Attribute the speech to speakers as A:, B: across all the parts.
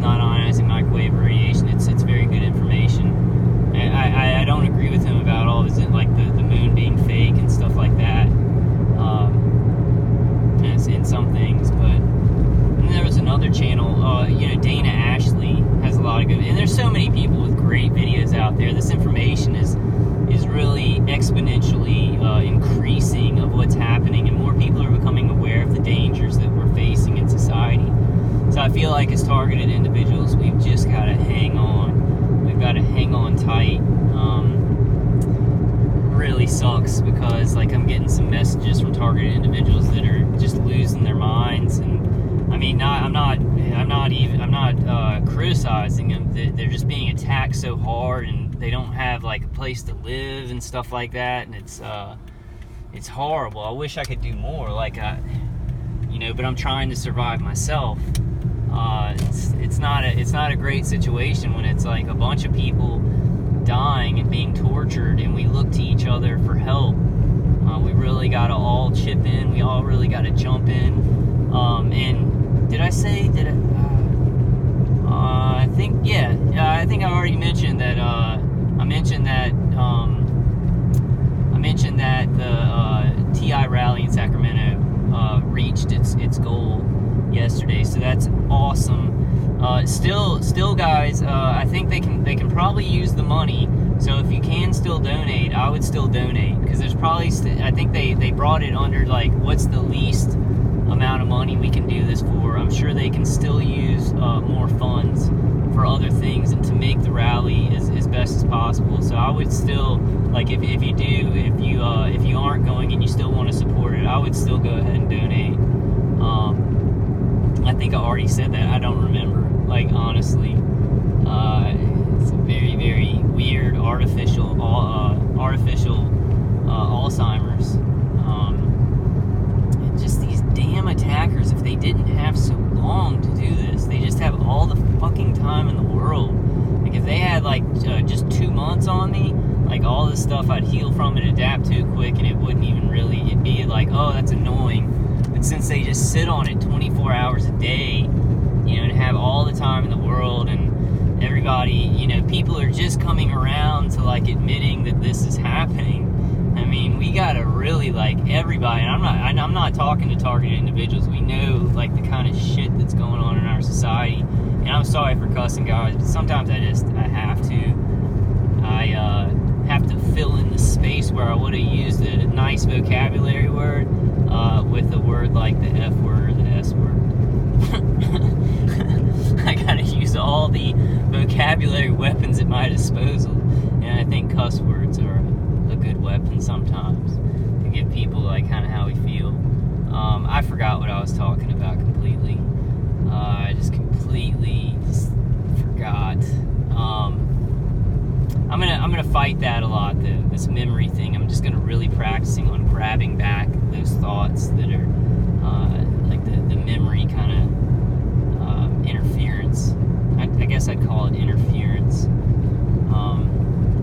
A: non-ionizing microwave radiation. It's very good information. I don't agree with him about all of his, like the moon being fake and stuff like that. In some things, but and there was another channel, Dana Ashley has a lot of good, and there's so many people with great videos out there. This information is really exponentially increasing of what's happening, and more people are becoming aware of the dangers that we're facing in society. So I feel like as targeted individuals, we've just got to hang on. We've got to hang on tight. Really sucks because like I'm getting some messages from targeted individuals that are just losing their minds, and I mean, I'm not criticizing them. They're just being attacked so hard, and they don't have like a place to live and stuff like that, and it's horrible. I wish I could do more, but I'm trying to survive myself. It's not a great situation when it's like a bunch of people dying and being tortured, and we look to each other for help. We really got to all chip in. We all really got to jump in. And did I say that? I think I already mentioned that. I mentioned that the TI rally in Sacramento reached its goal yesterday. So that's awesome. Still, guys, I think they can probably use the money. So if you can still donate, I would still donate, because there's probably I think they brought it under like what's the least amount of money we can do this for. I'm sure they can still use more funds for other things and to make the rally as best as possible. So I would still, like, if you aren't going and you still want to support it, I would still go ahead and donate. I think I already said that. I don't remember. Like, honestly, it's a very, very weird artificial Alzheimer's. And just these damn attackers. If they didn't have so long to do this, they just have all the fucking time in the world. Like, if they had like just 2 months on me, like all this stuff I'd heal from and adapt to quick, and it wouldn't even really. It'd be like, oh, that's annoying. But since they just sit on it 24 hours a day, and have all the time in the world, and everybody, people are just coming around to like admitting that this is happening. I mean, we gotta really, like, everybody, and I'm not talking to targeted individuals. We know like the kind of shit that's going on in our society, and I'm sorry for cussing, guys, but sometimes I have to. I have to fill in the space where I would have used a nice vocabulary word with a word like the F word or the S word. I gotta use all the vocabulary weapons at my disposal, and I think cuss words are a good weapon sometimes to give people like kind of how we feel. I forgot what I was talking about completely. I just completely forgot. I'm gonna fight that a lot, though. This memory thing. I'm just gonna really practicing on grabbing back those thoughts that are like the memory kind of interference. I guess I'd call it interference.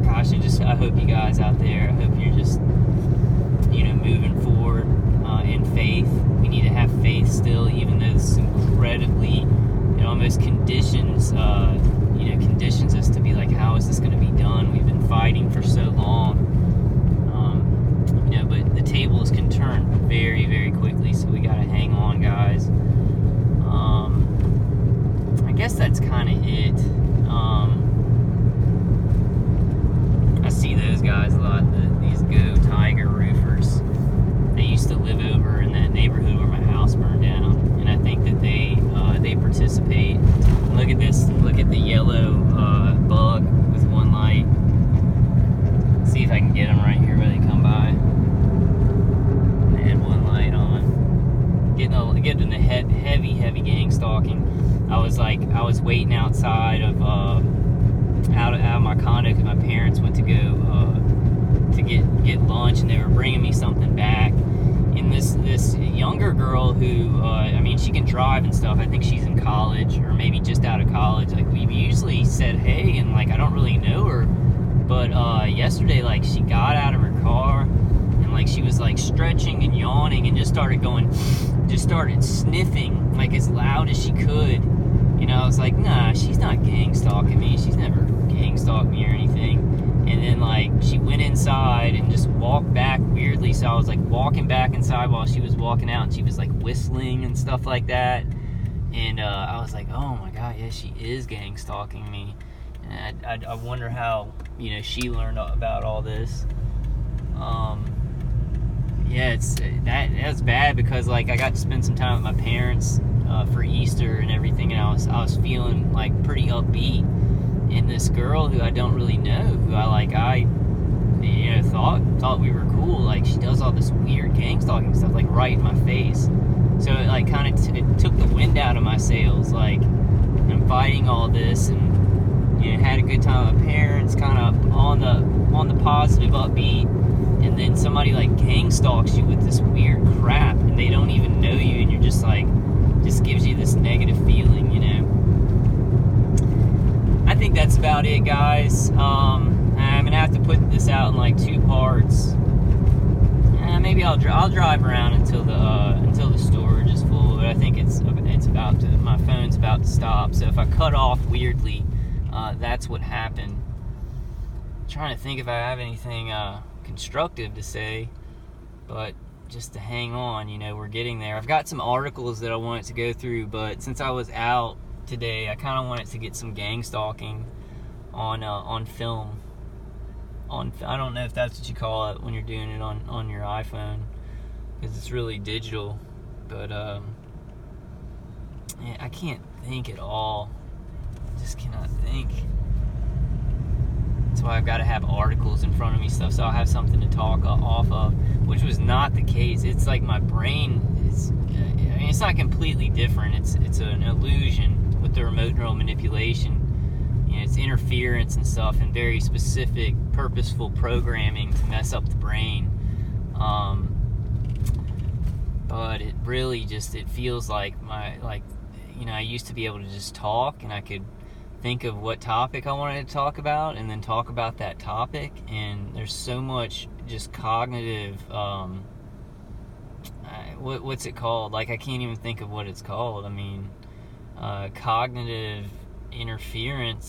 A: Gosh, I hope you guys out there, I hope you're just, moving forward in faith. We need to have faith still, even though this is incredibly, it almost conditions us to be like, how is this going to be done? We've been fighting for so long. But the tables can turn very, very quickly, so we got to hang on, guys. I guess that's kind of it. I see those guys a lot, these Go Tiger roofers. They used to live over in that neighborhood where my house burned down, and I think that they participate. Look at this. Look at the yellow bug with one light. Let's see if I can get them right here where they come by. They had one light on. Getting a heavy gang stalking. I was waiting outside of out of my condo because my parents went to go to get lunch, and they were bringing me something back. And this younger girl who she can drive and stuff. I think she's in college or maybe just out of college. Like, we've usually said hey, and like I don't really know her, but yesterday, like, she got out of her car and like she was like stretching and yawning and just started sniffing like as loud as she could. you know, I was like, nah, she's not gang stalking me. She's never gang stalked me or anything. And then, like, she went inside and just walked back weirdly. So I was, like, walking back inside while she was walking out, and she was, like, whistling and stuff like that. And I was like, oh, my God, yeah, she is gang stalking me. And I wonder how, you know, she learned about all this. Yeah, that's bad because, like, I got to spend some time with my parents for Easter and everything, and I was feeling, like, pretty upbeat. And this girl who I don't really know, who I you know, thought we were cool, like, she does all this weird gang stalking stuff, like, right in my face. So it, like, kind of it took the wind out of my sails. Like, I'm fighting all this, and, you know, had a good time with my parents, kind of on the positive, upbeat. And then somebody, like, gang stalks you with this weird crap, and they don't even know you, and you're just like, just gives you this negative feeling, you know. I think that's about it, guys. I'm gonna have to put this out in, like, 2 parts. Maybe I'll drive around until the storage is full, but I think it's about to, my phone's about to stop. So if I cut off weirdly, that's what happened. I'm trying to think if I have anything constructive to say, but just to hang on, you know, we're getting there. I've got some articles that I wanted to go through, but since I was out today, I kind of wanted to get some gang stalking on film. I don't know if that's what you call it when you're doing it on your iPhone, because it's really digital. But yeah, I can't think at all. Just cannot think. That's why I've got to have articles in front of me, stuff, so I'll have something to talk off of, which was not the case. It's like my brain is, I mean, it's not completely different. It's an illusion with the remote neural manipulation. You know, it's interference and stuff, and very specific, purposeful programming to mess up the brain. But it really just, it feels like you know, I used to be able to just talk, and I could think of what topic I wanted to talk about and then talk about that topic. And there's so much just cognitive, what's it called? Like, I can't even think of what it's called. I mean, cognitive interference